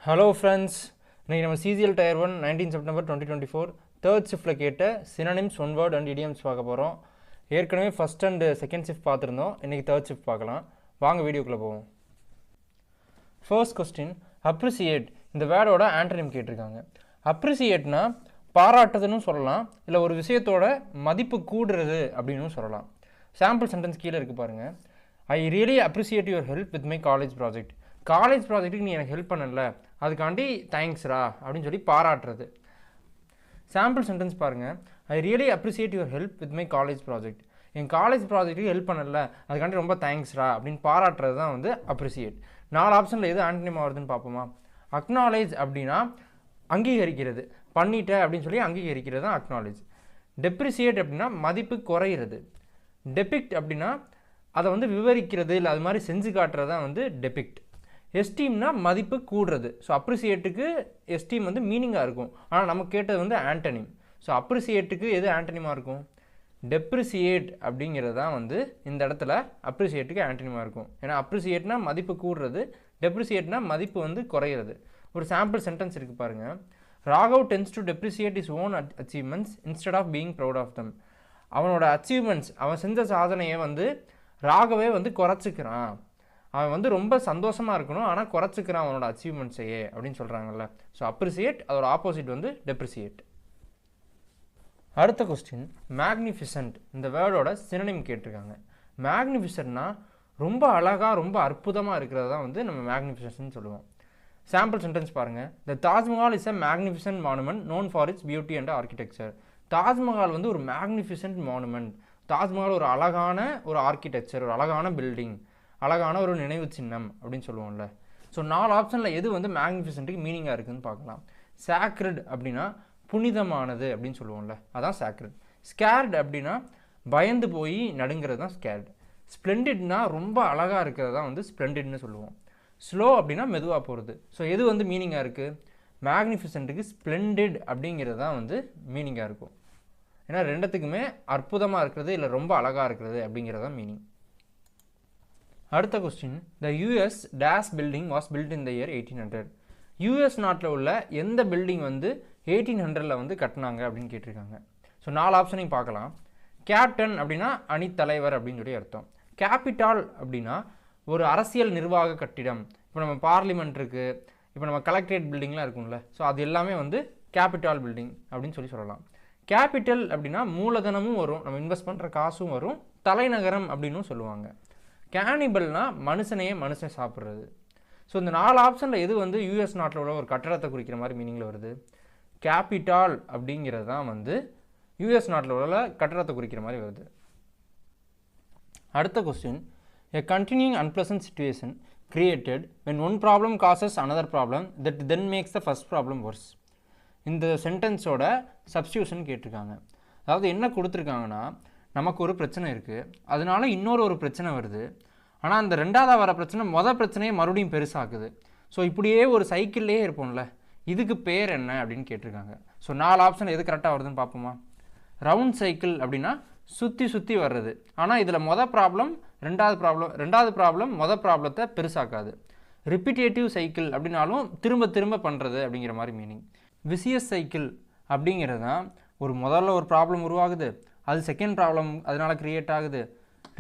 Hello friends, இன்னைக்கு நம்ம CGL Tier 1 19 September 2024 third shiftல கேட்ட synonyms, one word and idioms பார்க்க போறோம். ஏற்கனவே first and second shift பார்த்திருந்தோம். இன்னைக்கு third shift பார்க்கலாம். வாங்க வீடியோக்குள்ள போவோம். First question, appreciate. இந்த வேர்டோட ஆன்டோனிம் கேட்டிருக்காங்க. appreciateனா பாராட்டுதுன்னு சொல்லலாம், இல்ல ஒரு விஷயத்தோட மதிப்பு கூடுறது அப்படினு சொல்லலாம். சாம்பிள் சென்டென்ஸ் கீழ இருக்கு பாருங்க. I really appreciate your help with my college project. College ப்ராஜெக்ட்டுக்கு நீ எனக்கு ஹெல்ப் பண்ணல, அதுக்காண்டி தேங்க்ஸ்ரா அப்படின்னு சொல்லி பாராட்டுறது. சாம்பிள் சென்டென்ஸ் பாருங்கள். I really appreciate your help with my college project. என் காலேஜ் ப்ராஜெக்ட்டுக்கு ஹெல்ப் பண்ணல, அதுக்காண்டி ரொம்ப தேங்க்ஸ்ரா அப்படின்னு பாராட்டுறது தான் வந்து அப்ரிசியேட். 4 ஆப்ஷனில் எது ஆன்டனிமா வருதுன்னு பார்ப்போமா. அக்னாலேஜ் அப்படின்னா அங்கீகரிக்கிறது, பண்ணிட்ட அப்படின்னு சொல்லி அங்கீகரிக்கிறது தான் அக்னாலேஜ். டெப்ரிசியேட் அப்படின்னா மதிப்பு குறையிறது. டெபிக்ட் அப்படின்னா அதை வந்து விவரிக்கிறது, இல்லை அது மாதிரி செஞ்சு காட்டுறது தான் வந்து டெபிக்ட். எஸ்டீம்னா மதிப்பு கூடுறது. ஸோ அப்ரிசியேட்டுக்கு எஸ்டீம் வந்து மீனிங்காக இருக்கும், ஆனால் நமக்கு கேட்டது வந்து ஆன்டனிம். ஸோ அப்ரிசியேட்டுக்கு எது ஆன்டனிமாக இருக்கும்? டெப்ரிசியேட் அப்படிங்கிறது தான் வந்து இந்த இடத்துல அப்ரிசியேட்டுக்கு ஆன்டனிமாக இருக்கும். ஏன்னா அப்ரிசியேட்னா மதிப்பு கூடுறது, டெப்ரிசியேட்னா மதிப்பு வந்து குறையிறது. ஒரு சாம்பிள் சென்டென்ஸ் இருக்குது பாருங்கள். Raghav tends to depreciate his own achievements instead of being proud of them. அவனோட அச்சீவ்மெண்ட்ஸ், அவன் செஞ்ச சாதனையை வந்து ராகவே வந்து குறைச்சிக்கிறான். அவன் வந்து ரொம்ப சந்தோஷமாக இருக்கணும், ஆனால் குறைச்சிக்கிறான் அவனோட அச்சீவ்மெண்ட்ஸையே அப்படின்னு சொல்கிறாங்கல்ல. ஸோ அப்ரிசியேட், அதோட ஆப்போசிட் வந்து டெப்ரிசியேட். அடுத்த கொஸ்டின், மேக்னிஃபிசன்ட். இந்த வேர்டோட சினோனிம் கேட்டிருக்காங்க. மேக்னிஃபிசன்ட்னா ரொம்ப அழகாக, ரொம்ப அற்புதமாக இருக்கிறது தான் வந்து நம்ம மேக்னிஃபிசன்ட்னு சொல்லுவோம். சாம்பிள் சென்டென்ஸ் பாருங்கள். The Taj Mahal is a magnificent monument known for its beauty and architecture. Taj Mahal வந்து ஒரு மேக்னிஃபிசன்ட் மானுமெண்ட். தாஜ்மஹால் ஒரு அழகான ஒரு ஆர்கிடெக்சர், ஒரு அழகான பில்டிங், அழகான ஒரு நினைவு சின்னம் அப்படின்னு சொல்லுவோம்ல. ஸோ 4 ஆப்ஷனில் எது வந்து மேக்னிஃபிசன்ட்டுக்கு மீனிங்காக இருக்குதுன்னு பார்க்கலாம். சாக்ரட் அப்படின்னா புனிதமானது அப்படின்னு சொல்லுவோம்ல, அதான் சாக்ரட். ஸ்கேர்ட் அப்படின்னா பயந்து போய் நடுங்கிறது தான் ஸ்கேர்ட். ஸ்ப்ளெண்டிட்னா ரொம்ப அழகாக இருக்கிறது தான் வந்து ஸ்ப்ளெண்டிட்னு சொல்லுவோம். ஸ்லோ அப்படின்னா மெதுவாக போகிறது. ஸோ எது வந்து மீனிங்காக இருக்குது? மேக்னிஃபிசன்ட்டுக்கு ஸ்ப்ளெண்டிட் அப்படிங்கிறது தான் வந்து மீனிங்காக இருக்கும். ஏன்னா ரெண்டுத்துக்குமே அற்புதமாக இருக்கிறது, இல்லை ரொம்ப அழகாக இருக்கிறது அப்படிங்கிறது தான் மீனிங். அடுத்த question, the US dash building was built in the year 1800. US நாட்டில் உள்ள எந்த பில்டிங் வந்து 1800 வந்து கட்டினாங்க அப்படின்னு கேட்டிருக்காங்க. ஸோ 4 ஆப்ஷனையும் பார்க்கலாம். கேப்டன் அப்படின்னா அணித்தலைவர் அப்படின்னு சொல்லி அர்த்தம். கேபிட்டால் அப்படின்னா ஒரு அரசியல் நிர்வாக கட்டிடம். இப்போ நம்ம பார்லிமெண்ட் இருக்குது, இப்போ நம்ம கலெக்டரேட் பில்டிங்லாம் இருக்கும்ல, ஸோ அது எல்லாமே வந்து கேபிட்டால் பில்டிங் அப்படின்னு சொல்லலாம். கேபிட்டல் அப்படின்னா மூலதனமும் வரும், நம்ம இன்வெஸ்ட் பண்ணுற காசும் வரும், தலைநகரம் அப்படின்னும் சொல்லுவாங்க. கேனிபல்னா மனுஷனையே மனுஷன் சாப்பிட்றது. ஸோ இந்த 4 ஆப்ஷனில் எது வந்து யூஎஸ் நாட்டில் உள்ள ஒரு கட்டடத்தை குறிக்கிற மாதிரி மீனிங்கில் வருது? கேபிட்டால் அப்படிங்கிறது தான் வந்து யூஎஸ் நாட்டில் உள்ள கட்டடத்தை குறிக்கிற மாதிரி வருது. அடுத்த question, a continuing unpleasant situation created when one problem causes another problem that then makes the first problem worse. இந்த சென்டென்ஸோட சப்ஸ்டியூஷன் கேட்டிருக்காங்க. அதாவது என்ன கொடுத்துருக்காங்கன்னா, நமக்கு ஒரு பிரச்சனை இருக்குது, அதனால இன்னொரு பிரச்சனை வருது, ஆனால் அந்த ரெண்டாவதாக வர பிரச்சனை மொதல் பிரச்சனையே மறுபடியும் பெருசாக்குது. ஸோ இப்படியே ஒரு சைக்கிள்லேயே இருப்போம்ல, இதுக்கு பேர் என்ன அப்படின்னு கேட்டிருக்காங்க. ஸோ 4 ஆப்ஷன் எது கரெக்டாக வருதுன்னு பார்ப்போமா. ரவுண்ட் சைக்கிள் அப்படின்னா சுற்றி சுற்றி வர்றது, ஆனால் இதில் மொதல் ப்ராப்ளம் ரெண்டாவது ப்ராப்ளம் மொதல் ப்ராப்ளத்தை பெருசாக்காது. ரிப்பீட்டேட்டிவ் சைக்கிள் அப்படின்னாலும் திரும்ப திரும்ப பண்ணுறது அப்படிங்கிற மாதிரி மீனிங். விசியஸ் சைக்கிள் அப்படிங்கிறது தான் முதல்ல ஒரு ப்ராப்ளம் உருவாகுது, அது செகண்ட் ப்ராப்ளம் அதனால் க்ரியேட் ஆகுது,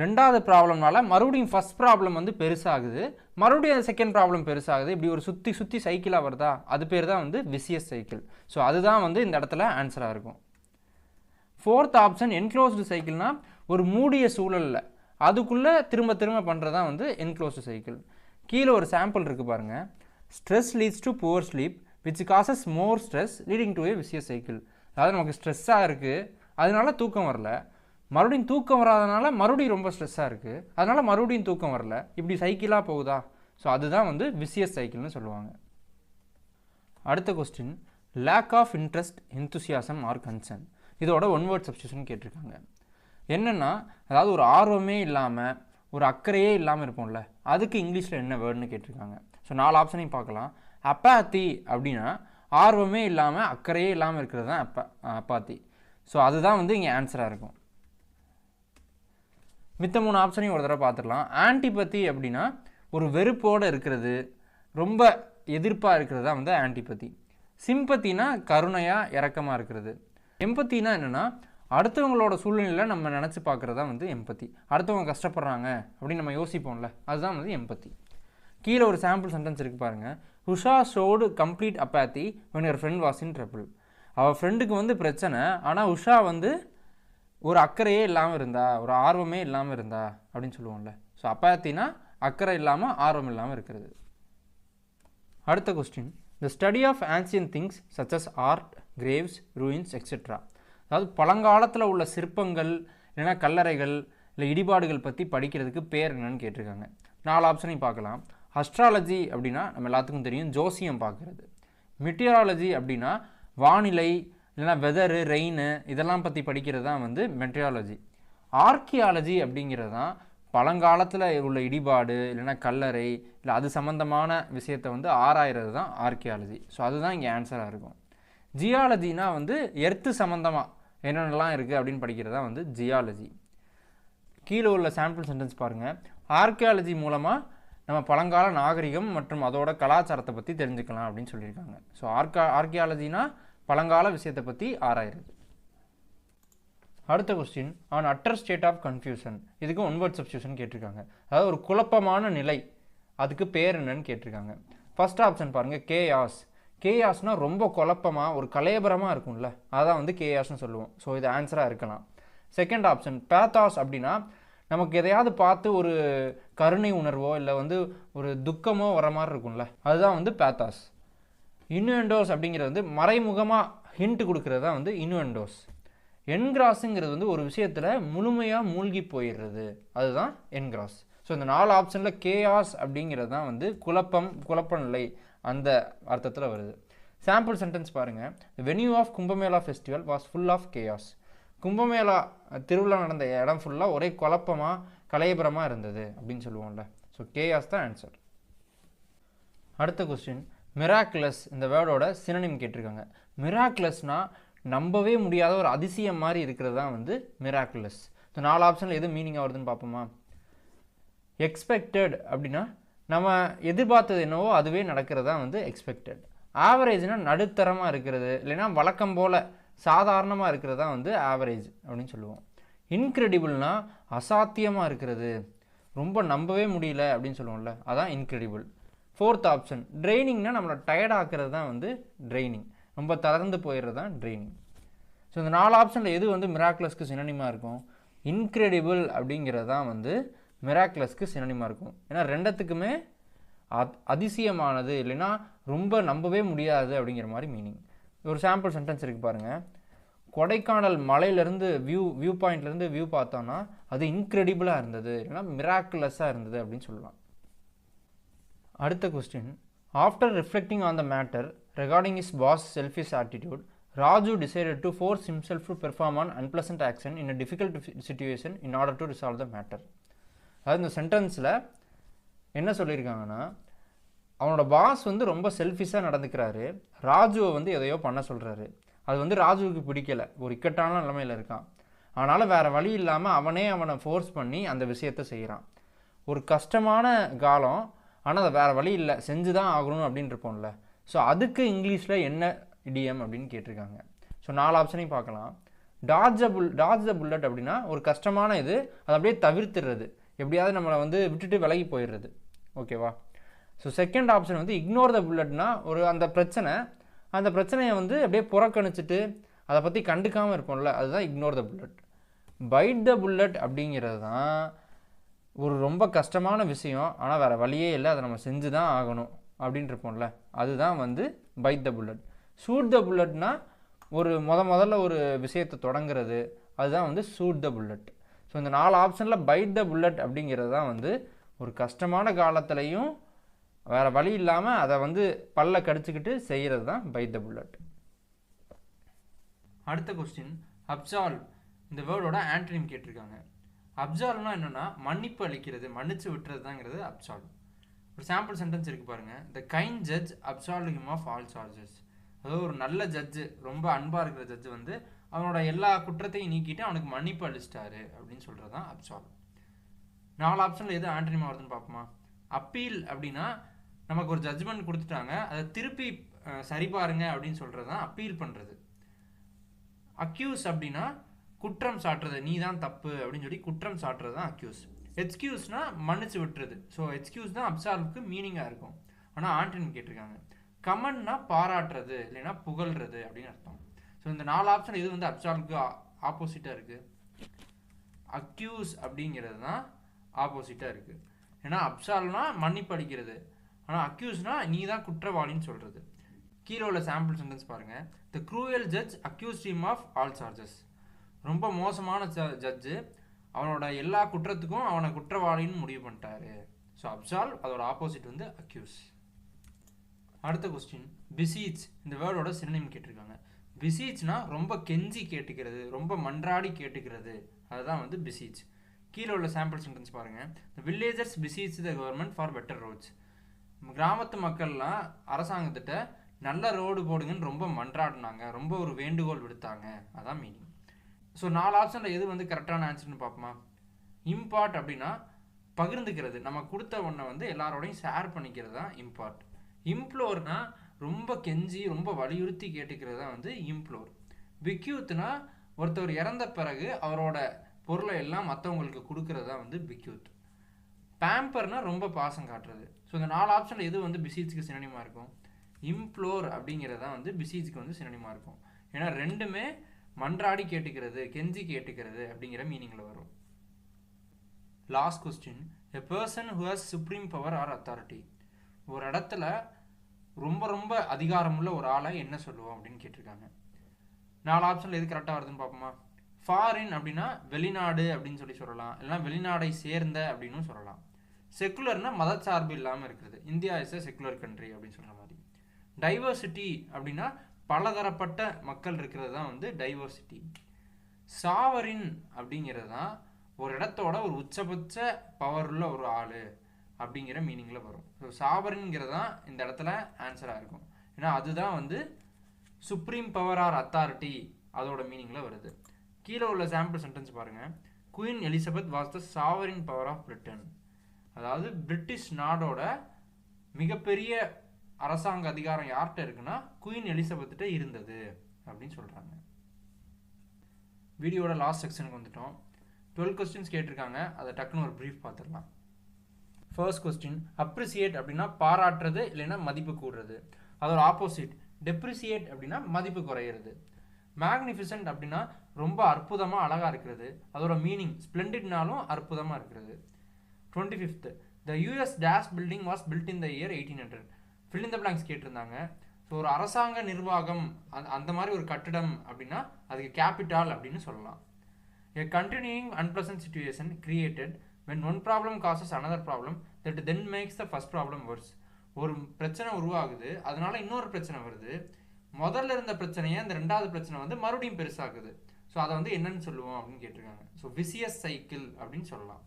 ரெண்டாவது ப்ராப்ளம்னால மறுபடியும் ஃபஸ்ட் ப்ராப்ளம் வந்து பெருசாகுது, மறுபடியும் அது செகண்ட் ப்ராப்ளம் பெருசாகுது, இப்படி ஒரு சுற்றி சுற்றி சைக்கிளாக வருதா, அது பேர் தான் வந்து விசியஸ் சைக்கிள். ஸோ அதுதான் வந்து இந்த இடத்துல ஆன்சராக இருக்கும். 4th ஆப்ஷன் என்க்ளோஸ்டு சைக்கிள்னா ஒரு மூடிய சூழலில் அதுக்குள்ளே திரும்ப திரும்ப பண்ணுறது தான் வந்து என்க்ளோஸ்டு சைக்கிள். கீழே ஒரு சாம்பிள் இருக்குது பாருங்கள். Stress leads to poor sleep which causes more stress leading to a vicious cycle. அதாவது நமக்கு ஸ்ட்ரெஸ்ஸாக இருக்குது, அதனால தூக்கம் வரல, மறுபடியும் தூக்கம் வராதனால மறுபடியும் ரொம்ப ஸ்ட்ரெஸ்ஸாக இருக்குது, அதனால் மறுபடியும் தூக்கம் வரல, இப்படி சைக்கிளாக போகுதா. ஸோ அதுதான் வந்து விசியஸ் சைக்கிள்னு சொல்லுவாங்க. அடுத்த question, lack of interest enthusiasm or concern. இதோட ஒன் வேர்ட் சப்ஸ்டியூஷன் கேட்டிருக்காங்க. என்னென்னா, அதாவது ஒரு ஆர்வமே இல்லாமல், ஒரு அக்கறையே இல்லாமல் இருப்போம்ல, அதுக்கு இங்கிலீஷில் என்ன வேர்டுன்னு கேட்டிருக்காங்க. ஸோ 4 ஆப்ஷனையும் பார்க்கலாம். அப்பாத்தி அப்படின்னா ஆர்வமே இல்லாமல் அக்கறையே இல்லாமல் இருக்கிறது தான் அப்பாத்தி. ஸோ அதுதான் வந்து இங்கே ஆன்சராக இருக்கும். மித்த 3 ஆப்ஷனையும் ஒரு தடவை பார்த்துடலாம். ஆன்டிபத்தி அப்படின்னா ஒரு வெறுப்போடு இருக்கிறது, ரொம்ப எதிர்ப்பாக இருக்கிறது தான் வந்து ஆன்டிபதி. சிம்பத்தினா கருணையாக இரக்கமாக இருக்கிறது. எம்பத்தினா என்னென்னா அடுத்தவங்களோட சூழ்நிலையில் நம்ம நினச்சி பார்க்குறது தான் வந்து எம்பத்தி. அடுத்தவங்க கஷ்டப்படுறாங்க அப்படின்னு நம்ம யோசிப்போம்ல, அதுதான் வந்து எம்பத்தி. கீழே ஒரு சாம்பிள் சென்டென்ஸ் இருக்குது பாருங்கள். Usha showed complete அப்பாத்தி when your friend was in trouble. அவள் ஃப்ரெண்டுக்கு வந்து பிரச்சனை, ஆனால் உஷா வந்து ஒரு அக்கறையே இல்லாமல் இருந்தா, ஒரு ஆர்வமே இல்லாமல் இருந்தா அப்படின்னு சொல்லுவோம்ல. ஸோ அப்பாத்தினா அக்கறை இல்லாமல் ஆர்வம் இல்லாமல் இருக்கிறது. அடுத்த question, the study of ancient things such as art, graves, ruins etcetera. அதாவது பழங்காலத்தில் உள்ள சிற்பங்கள் இல்லைன்னா கல்லறைகள் இல்லை இடிபாடுகள் பற்றி படிக்கிறதுக்கு பேர் என்னன்னு கேட்டிருக்காங்க. 4 ஆப்ஷனையும் பார்க்கலாம். அஸ்ட்ராலஜி அப்படின்னா நம்ம எல்லாத்துக்கும் தெரியும், ஜோசியம் பார்க்குறது. மெட்டியாலஜி அப்படின்னா வானிலை இல்லைன்னா வெதரு, ரெயின் இதெல்லாம் பற்றி படிக்கிறது தான் வந்து மெட்ரியாலஜி. ஆர்கியாலஜி அப்படிங்கிறது தான் பழங்காலத்தில் உள்ள இடிபாடு இல்லைன்னா கல்லறை இல்லை அது சம்மந்தமான விஷயத்தை வந்து ஆராயிறது தான் ஆர்கியாலஜி. ஸோ அதுதான் இங்கே ஆன்சராக இருக்கும். ஜியாலஜினா வந்து எர்த்து சம்மந்தமாக என்னென்னலாம் இருக்குது அப்படின்னு படிக்கிறது தான் வந்து ஜியாலஜி. கீழே உள்ள சாம்பிள் சென்டென்ஸ் பாருங்கள். ஆர்கியாலஜி மூலமாக நம்ம பழங்கால நாகரிகம் மற்றும் அதோட கலாச்சாரத்தை பற்றி தெரிஞ்சுக்கலாம் அப்படின்னு சொல்லியிருக்காங்க. ஸோ ஆர்கியாலஜினா பழங்கால விஷயத்தை பற்றி ஆராயிறது. அடுத்த question, an utter state of confusion. இதுக்கு ஒன் வேர்ட் சப்ஸ்டியூஷன் கேட்டிருக்காங்க. அதாவது ஒரு குழப்பமான நிலை, அதுக்கு பேர் என்னன்னு கேட்டிருக்காங்க. ஃபர்ஸ்ட் ஆப்ஷன் பாருங்கள், கேயாஸ். கேயாஸ்னால் ரொம்ப குழப்பமாக ஒரு கலேபரமாக இருக்கும்ல, அதான் வந்து கேயாஸ்னு சொல்லுவோம். ஸோ இது ஆன்சராக இருக்கலாம். செகண்ட் ஆப்ஷன் பேத்தாஸ் அப்படின்னா நமக்கு எதையாவது பார்த்து ஒரு கருணை உணர்வோ இல்லை வந்து ஒரு துக்கமோ வர மாதிரி இருக்கும்ல, அதுதான் வந்து பேத்தாஸ். இன்வெண்டோஸ் அப்படிங்கிறது வந்து மறைமுகமாக ஹிண்ட் கொடுக்கறது தான் வந்து இன்வெண்டோஸ். என்கிராஸுங்கிறது வந்து ஒரு விஷயத்தில் முழுமையாக மூழ்கி போயிடுறது, அதுதான் என்கிராஸ். ஸோ இந்த 4 ஆப்ஷனில் கேயாஸ் அப்படிங்கிறது தான் வந்து குழப்ப நிலை அந்த அர்த்தத்தில் வருது. சாம்பிள் சென்டென்ஸ் பாருங்கள். The venue of Kumbh Mela festival was full of chaos. Kumbh Mela திருவிழா நடந்த இடம் ஃபுல்லாக ஒரே குழப்பமாக கலையபரமாக இருந்தது அப்படின்னு சொல்லுவோம்ல. ஸோ கேயாஸ் தான் ஆன்சர். அடுத்த கொஸ்டின், மிராக்குலஸ் இந்த வேர்டோட சினோனிம் கேட்டிருக்காங்க. மிராக்குலஸ்னால் நம்பவே முடியாத ஒரு அதிசயம் மாதிரி இருக்கிறது தான் வந்து மிராக்குலஸ். ஸோ 4 ஆப்ஷனில் எது மீனிங்காக வருதுன்னு பார்ப்போமா. எக்ஸ்பெக்டட் அப்படின்னா நம்ம எதிர்பார்த்தது என்னவோ அதுவே நடக்கிறது தான் வந்து எக்ஸ்பெக்டட். ஆவரேஜ்னால் நடுத்தரமாக இருக்கிறது இல்லைன்னா வழக்கம் போல் சாதாரணமாக இருக்கிறது தான் வந்து ஆவரேஜ் அப்படின்னு சொல்லுவோம். இன்க்ரெடிபிள்னால் அசாத்தியமாக இருக்கிறது, ரொம்ப நம்பவே முடியல அப்படின்னு சொல்லுவோம்ல, அதான் இன்க்ரெடிபிள். ஃபோர்த் ஆப்ஷன், ட்ரைனிங்னால் நம்மளை டயர்ட் ஆக்குறது தான் வந்து ட்ரைனிங், ரொம்ப தளர்ந்து போயிடுறது தான் ட்ரைனிங். ஸோ இந்த 4 ஆப்ஷனில் எது வந்து மிராக்குலஸ்க்கு சினோனிமாக இருக்கும்? இன்க்ரெடிபிள் அப்படிங்கிறது தான் வந்து மிராக்குலஸ்க்கு சினோனிமாக இருக்கும். ஏன்னா ரெண்டத்துக்குமே அதிசயமானது இல்லைன்னா ரொம்ப நம்பவே முடியாது அப்படிங்கிற மாதிரி மீனிங். ஒரு சாம்பிள் சென்டென்ஸ் இருக்குது பாருங்கள். கொடைக்கானல் மலையிலேருந்து வியூ பாயிண்ட்லேருந்து வியூ பார்த்தோன்னா அது இன்க்ரெடிபிளாக இருந்தது இல்லைன்னா மிராக்குலஸாக இருந்தது அப்படின்னு சொல்லலாம். அடுத்த question, after reflecting on the matter regarding his boss' selfish attitude, Raju decided to force himself to perform an unpleasant action in a difficult situation in order to resolve the matter. அதாவது இந்த சென்டென்ஸில் என்ன சொல்லியிருக்காங்கன்னா, அவனோட pass வந்து ரொம்ப செல்ஃபிஷாக நடந்துக்கிறாரு, ராஜுவை வந்து எதையோ பண்ண சொல்கிறாரு. அது வந்து ராஜுவுக்கு பிடிக்கலை, ஒரு இக்கட்டான நிலைமையில் இருக்கான். அதனால் வேறு வழி இல்லாமல் அவனை ஃபோர்ஸ் பண்ணி அந்த விஷயத்தை செய்கிறான். ஒரு கஷ்டமான காலம், ஆனால் அதை வேறு வழி இல்லை, செஞ்சு தான் ஆகணும் அப்படின்னு இருப்போம்ல. ஸோ அதுக்கு இங்கிலீஷில் என்ன இடியம் அப்படின்னு கேட்டிருக்காங்க. ஸோ 4 ஆப்ஷனையும் பார்க்கலாம். டாட்ஜ் த புல்லட் அப்படின்னா ஒரு கஷ்டமான இது, அதை அப்படியே தவிர்த்துடுறது, எப்படியாவது நம்மளை வந்து விட்டுட்டு விலகி போயிடுறது. ஓகேவா? ஸோ செகண்ட் ஆப்ஷன் வந்து இக்னோர் த புல்லட்னா ஒரு அந்த பிரச்சனையை வந்து அப்படியே புறக்கணிச்சிட்டு அதை பற்றி கண்டுக்காமல் இருப்போம்ல, அதுதான் ignore the bullet. Byte the bullet அப்படிங்கிறது தான் ஒரு ரொம்ப கஷ்டமான விஷயம், ஆனால் வேறு வழியே இல்லை, அதை நம்ம செஞ்சு தான் ஆகணும் அப்படின்னு இருப்போம்ல, அதுதான் வந்து bite the bullet. Shoot the புல்லட்னா ஒரு முதல்ல ஒரு விஷயத்தை தொடங்குறது, அதுதான் வந்து ஷூட் த புல்லட். ஸோ இந்த 4 ஆப்ஷனில் பைட் த புல்லட் அப்படிங்கிறது தான் வந்து ஒரு கஷ்டமான காலத்துலையும் வேறு வழி இல்லாமல் அதை வந்து பல்ல கடிச்சிக்கிட்டு செய்கிறது தான் பைட் த புல்லட். அடுத்த கொஸ்டின், அப்சால்வ் இந்த வேர்டோட ஆன்டனிம் கேட்டிருக்காங்க. அப்சால்வ்னா என்னென்னா மன்னிப்பு அளிக்கிறது, மன்னிச்சு விட்டுறது தாங்கிறது அப்சால்வ். ஒரு சாம்பிள் சென்டென்ஸ் இருக்குது பாருங்கள். The kind judge absolve him of all charges. அதாவது ஒரு நல்ல ஜட்ஜு, ரொம்ப அன்பாக இருக்கிற ஜட்ஜு வந்து அவனோட எல்லா குற்றத்தையும் நீக்கிட்டு அவனுக்கு மன்னிப்பு அளிச்சிட்டாரு அப்படின்னு சொல்கிறது தான் அப்சால்வ். 4 ஆப்ஷனில் எது ஆன்டனிமா வருதுன்னு பார்ப்போமா. அப்பீல் அப்படின்னா நமக்கு ஒரு ஜட்ஜ்மெண்ட் கொடுத்துட்டாங்க, அதை திருப்பி சரி பாருங்க அப்படின்னு சொல்கிறது தான் அப்பீல் பண்ணுறது. அக்யூஸ் அப்படின்னா குற்றம் சாட்டுறது, நீ தான் தப்பு அப்படின்னு சொல்லி குற்றம் சாட்டுறது தான் அக்யூஸ். எக்ஸ்கியூஸ்னா மன்னிச்சு விட்டுறது. ஸோ எக்ஸ்கியூஸ் தான் அப்சால்வுக்கு மீனிங்காக இருக்கும். ஆனால் ஆன்டனிம் கேட்டிருக்காங்க. கமெண்ட்னா பாராட்டுறது இல்லைன்னா புகழ்றது அப்படின்னு அர்த்தம். ஸோ இந்த 4 ஆப்ஷன் இது வந்து அப்சால்வுக்கு ஆப்போசிட்டாக இருக்குது. அக்யூஸ் அப்படிங்கிறது தான் ஆப்போசிட்டாக இருக்குது. ஏன்னா அப்சால்வ்னா மன்னிப்பு அளிக்கிறது, ஆனால் அக்யூஸ்னா நீ தான் குற்றவாளின்னு சொல்கிறது. கீழே உள்ள சாம்பிள் சென்டென்ஸ் பாருங்கள். The cruel judge accused him of all charges. ரொம்ப மோசமான ஜட்ஜு அவனோட எல்லா குற்றத்துக்கும் அவனை குற்றவாளின்னு முடிவு பண்ணிட்டாரு. ஸோ அப்சால்வ் அதோட ஆப்போசிட் வந்து அக்யூஸ். அடுத்த கொஸ்டின், பிசீச் இந்த வேர்டோட சினோனிம் கேட்டிருக்காங்க. பிசீச்னா ரொம்ப கெஞ்சி கேட்டுக்கிறது, ரொம்ப மன்றாடி கேட்டுக்கிறது, அதுதான் வந்து பிசீச். கீழே உள்ள சாம்பிள் சென்டென்ஸ் பாருங்கள். The villagers beseech the government for better roads. கிராமத்து மக்கள்லாம் அரசாங்கத்திட்ட நல்ல ரோடு போடுங்கன்னு ரொம்ப மன்றாடினாங்க, ரொம்ப ஒரு வேண்டுகோள் விடுத்தாங்க, அதான் மீனிங். ஸோ 4 ஆப்ஷனில் எது வந்து கரெக்டான ஆன்சர்னு பார்ப்போமா. இம்பார்ட் அப்படின்னா பகிர்ந்துக்கிறது, நம்ம கொடுத்த ஒன்றை வந்து எல்லாரோடையும் ஷேர் பண்ணிக்கிறது தான் இம்பார்ட். இம்ப்ளோர்னா ரொம்ப கெஞ்சி ரொம்ப வலியுறுத்தி கேட்டுக்கிறது தான் வந்து இம்ப்ளோர். பிக்யூத்னா ஒருத்தர் இறந்த பிறகு அவரோட பொருளை எல்லாம் மற்றவங்களுக்கு கொடுக்கறது தான் வந்து பிக்யூத். பேம்பர்னா ரொம்ப பாசம் காட்டுறது. ஸோ இந்த 4 ஆப்ஷனில் எது வந்து பிசீச்சுக்கு சினோனிமாக இருக்கும். இம்ப்ளோர் அப்படிங்கிறது தான் வந்து பிசீச்சுக்கு வந்து சினோனிமாக இருக்கும். ஏன்னா ரெண்டுமே மன்றாடி கேட்டுக்கிறது, கெஞ்சி கேட்டுக்கிறது அப்படிங்கிற மீனிங்கில் வரும். Last question, a person who has supreme power or authority. ஒரு இடத்துல ரொம்ப ரொம்ப அதிகாரமுள்ள ஒரு ஆளை என்ன சொல்லுவோம் அப்படின்னு கேட்டிருக்காங்க. 4 ஆப்ஷனில் எது கரெக்டாக வருதுன்னு பார்ப்போமா. ஃபாரின் அப்படின்னா வெளிநாடு அப்படின்னு சொல்லலாம், இல்லைனா வெளிநாடை சேர்ந்த அப்படின்னு சொல்லலாம். செக்குலர்னா மதச்சார்பு இல்லாமல் இருக்கிறது, India is a secular country அப்படின்னு சொல்கிற மாதிரி. டைவர்சிட்டி அப்படின்னா பலதரப்பட்ட மக்கள் இருக்கிறது தான் வந்து டைவர்சிட்டி. சாவரின் அப்படிங்கிறது தான் ஒரு இடத்தோட ஒரு உச்சபட்ச பவர் உள்ள ஒரு ஆள் அப்படிங்கிற மீனிங்கில் வரும். ஸோ சாவரின்ங்கிறது தான் இந்த இடத்துல ஆன்சராக இருக்கும். ஏன்னா அதுதான் வந்து சுப்ரீம் பவர் ஆர் அத்தாரிட்டி அதோட மீனிங்கில் வருது. கீழே உள்ள சாம்பிள் சென்டென்ஸ் பாருங்கள். Queen Elizabeth was the sovereign power of Britain. அதாவது பிரிட்டிஷ் நாடோட மிகப்பெரிய அரசாங்க அதிகாரம் யார்கிட்ட இருக்குன்னா குயின் எலிசபெத்திட்ட இருந்தது அப்படின்னு சொல்கிறாங்க. வீடியோட லாஸ்ட் செக்ஷனுக்கு வந்துட்டோம். 12 கொஸ்டின்ஸ் கேட்டிருக்காங்க, அதை டக்குன்னு ஒரு ப்ரீஃப் பார்த்துடலாம். ஃபர்ஸ்ட் கொஸ்டின், அப்ரிசியேட் அப்படின்னா பாராட்டுறது இல்லைன்னா மதிப்பு கூடுறது, அதோட ஆப்போசிட் டெப்ரிசியேட் அப்படின்னா மதிப்பு குறையிறது. மேக்னிஃபிசன்ட் அப்படின்னா ரொம்ப அற்புதமாக அழகாக இருக்கிறது, அதோட மீனிங் ஸ்ப்ளெண்டிட்னாலும் அற்புதமாக இருக்கிறது. 25th, the US dash building was built in the year 1800. Fill in the blanks கேட்டிருந்தாங்க. ஸோ ஒரு அரசாங்க நிர்வாகம் அந்த மாதிரி ஒரு கட்டிடம் அப்படின்னா அதுக்கு கேபிட்டல் அப்படின்னு சொல்லலாம். A continuing unpleasant situation created when one problem causes another problem that then makes the first problem worse. ஒரு பிரச்சனை உருவாகுது, அதனால இன்னொரு பிரச்சனை வருது, முதல்ல இருந்த பிரச்சனையை இந்த ரெண்டாவது பிரச்சனை வந்து மறுபடியும் பெருசாகுது. ஸோ அதை வந்து என்னன்னு சொல்லுவோம் அப்படின்னு கேட்டிருக்காங்க. ஸோ விசியஸ் சைக்கிள் அப்படின்னு சொல்லலாம்.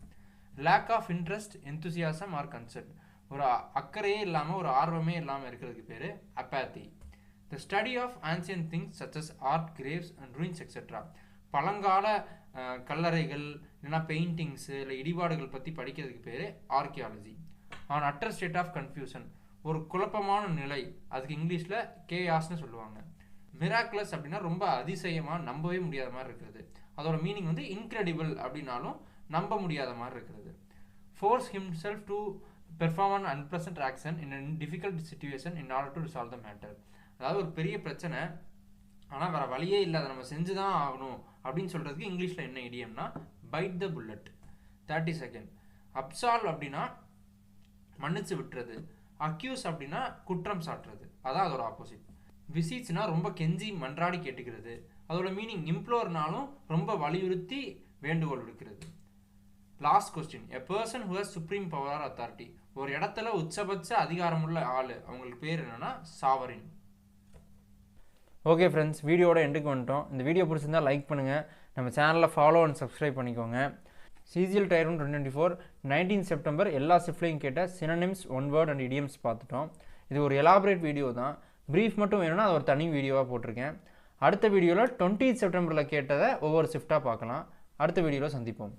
Lack of interest, enthusiasm or concern. ஒரு அக்கறையே இல்லாமல் ஒரு ஆர்வமே இல்லாமல் இருக்கிறதுக்கு பேர் apathy. The study of ancient things such as art, graves and ruins etcetera. பழங்கால கல்லறைகள் இல்லைனா பெயிண்டிங்ஸு இல்லை இடிபாடுகள் பற்றி படிக்கிறதுக்கு பேர் archaeology. An utter state of confusion, ஒரு குழப்பமான நிலை, அதுக்கு இங்கிலீஷில் கேயாஸ்ன்னு சொல்லுவாங்க. மிராக்குலஸ் அப்படின்னா ரொம்ப அதிசயமாக நம்பவே முடியாத மாதிரி இருக்கிறது, அதோட மீனிங் வந்து இன்க்ரெடிபிள் அப்படின்னாலும் நம்ப முடியாத மாதிரி இருக்கிறது. Force himself to perform an unpleasant action in a difficult situation in order to resolve the matter. அதாவது ஒரு பெரிய பிரச்சனை ஆனால் வேறு வழியே இல்லை, அதை நம்ம செஞ்சு தான் ஆகணும் அப்படின்னு சொல்கிறதுக்கு இங்கிலீஷில் என்ன இடியம்னா byte the bullet. 32nd, absolve அப்படின்னா மன்னிச்சு விட்டுறது, அக்யூஸ் அப்படின்னா குற்றம் சாட்டுறது, அதான் அதோட ஆப்போசிட். விசிட்ஸ்னா ரொம்ப கெஞ்சி மன்றாடி கேட்டுக்கிறது, அதோட மீனிங் இம்ப்ளோர்னாலும் ரொம்ப வலியுறுத்தி வேண்டுகோள் விடுக்கிறது. Last question, a person who has supreme power or authority. ஒரு இடத்துல உச்சபட்ச அதிகாரமுள்ள ஆள், அவங்களுக்கு பேர் என்னன்னா சாவரின். ஓகே ஃப்ரெண்ட்ஸ், வீடியோட எண்டுக்கு வந்துட்டோம். இந்த வீடியோ பிடிச்சிருந்தா லைக் பண்ணுங்கள், நம்ம சேனலில் ஃபாலோ அண்ட் சப்ஸ்கிரைப் பண்ணிக்கோங்க. CGL Tier 1 2024 19 செப்டம்பர் எல்லா ஷிஃப்ட்லையும் கேட்ட synonyms, one word and idioms பார்த்துட்டோம். இது ஒரு எலாபரேட் வீடியோ தான், ப்ரீஃப் மட்டும் வேணும்னா அது ஒரு தனி வீடியோவாக போட்டிருக்கேன். அடுத்த வீடியோவில் 20 செப்டம்பரில் கேட்டதை ஒவ்வொரு ஷிஃப்டாக பார்க்கலாம். அடுத்த வீடியோவில் சந்திப்போம்.